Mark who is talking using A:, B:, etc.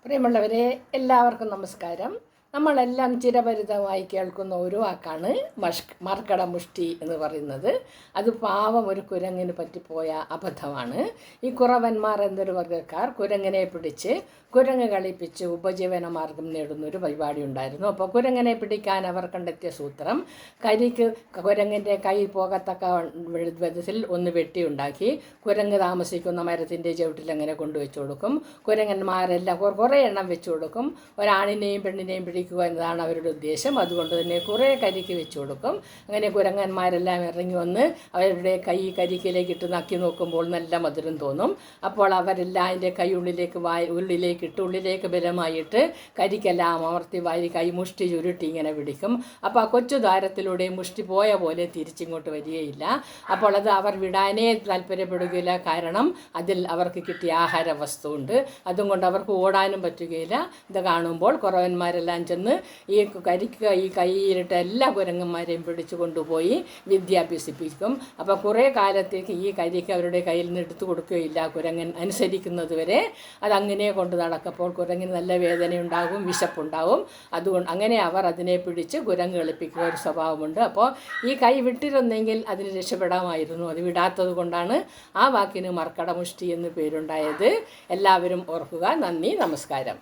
A: പ്രിയമുള്ളവരെ, എല്ലാവർക്കും നമസ്കാരം. നമ്മളെല്ലാം ചിരപരിതമായി കേൾക്കുന്ന ഒരു വാക്കാണ് മർക്കട മുഷ്ടി എന്ന് പറയുന്നത്. അത് പാവം ഒരു കുരങ്ങിന് പറ്റിപ്പോയ അബദ്ധമാണ്. ഈ കുറവന്മാർ എന്നൊരു വർഗ്ഗക്കാർ കുരങ്ങിനെ പിടിച്ച് കുരങ്ങ് കളിപ്പിച്ച് ഉപജീവന മാർഗം നേടുന്നൊരു പരിപാടി ഉണ്ടായിരുന്നു. അപ്പോൾ കുരങ്ങനെ പിടിക്കാൻ അവർ കണ്ടെത്തിയ സൂത്രം, കുരങ്ങിൻ്റെ കൈ പോകത്തക്ക വിധത്തിൽ ഒന്ന് വെട്ടിയുണ്ടാക്കി കുരങ്ങ് താമസിക്കുന്ന മരത്തിൻ്റെ ചുവട്ടിൽ അങ്ങനെ കൊണ്ടുവച്ച് കൊടുക്കും. കുരങ്ങന്മാരെല്ലാം കുറേ എണ്ണം വെച്ച് കൊടുക്കും. ഒരാണിനെയും പെണ്ണിനെയും പിടിക്കുക എന്നതാണ് അവരുടെ ഉദ്ദേശം. അതുകൊണ്ട് തന്നെ കുറേ കരിക്ക് വെച്ച് കൊടുക്കും. അങ്ങനെ കുരങ്ങന്മാരെല്ലാം ഇറങ്ങി വന്ന് അവരുടെ കൈ കരിക്കിലേക്ക് ഇട്ട് നക്കി നോക്കുമ്പോൾ നല്ല മധുരം തോന്നും. അപ്പോൾ അവരെല്ലാം അതിൻ്റെ കൈ ഉള്ളിലേക്ക് ഇട്ട് ഉള്ളിലേക്ക് ബലമായിട്ട് കരിക്കെല്ലാം അമർത്തി വാരി കൈ മുഷ്ടി ചുരുട്ടി ഇങ്ങനെ പിടിക്കും. അപ്പോൾ ആ കൊച്ചു ദ്വാരത്തിലൂടെ മുഷ്ടി പോയ പോലെ തിരിച്ചിങ്ങോട്ട് വരികയില്ല. അപ്പോൾ അത് അവർ വിടാനേ താല്പര്യപ്പെടുകയില്ല. കാരണം അതിൽ അവർക്ക് കിട്ടിയ ആഹാര വസ്തു ഉണ്ട്. അതുകൊണ്ട് അവർക്ക് ഓടാനും പറ്റുകയില്ല. ഇത് കാണുമ്പോൾ കുറവന്മാരെല്ലാം ചെന്ന് ഈ കൈയിലിട്ട് എല്ലാ കുരങ്ങന്മാരെയും പിടിച്ചു കൊണ്ടുപോയി വിദ്യ അഭ്യസിപ്പിക്കും. അപ്പോൾ കുറേ കാലത്തേക്ക് ഈ കരിക്ക് അവരുടെ കയ്യിൽ നിന്ന് എടുത്തു കൊടുക്കുകയില്ല. കുരങ്ങൻ അനുസരിക്കുന്നത് വരെ അതങ്ങനെ കൊണ്ട് നടക്കപ്പോൾ കുരങ്ങിന് നല്ല വേദനയുണ്ടാകും, വിശപ്പുണ്ടാകും. അതുകൊണ്ട് അങ്ങനെ അവർ അതിനെ പിടിച്ച് കുരങ്ങ് കളിപ്പിക്കുക ഒരു സ്വഭാവമുണ്ട്. അപ്പോൾ ഈ കൈ വിട്ടിരുന്നെങ്കിൽ അതിന് രക്ഷപ്പെടാമായിരുന്നു. അത് വിടാത്തത് കൊണ്ടാണ് ആ വാക്കിന് മർക്കടമുഷ്ടി എന്ന് പേരുണ്ടായത്. എല്ലാവരും ഓർക്കുക. നന്ദി, നമസ്കാരം.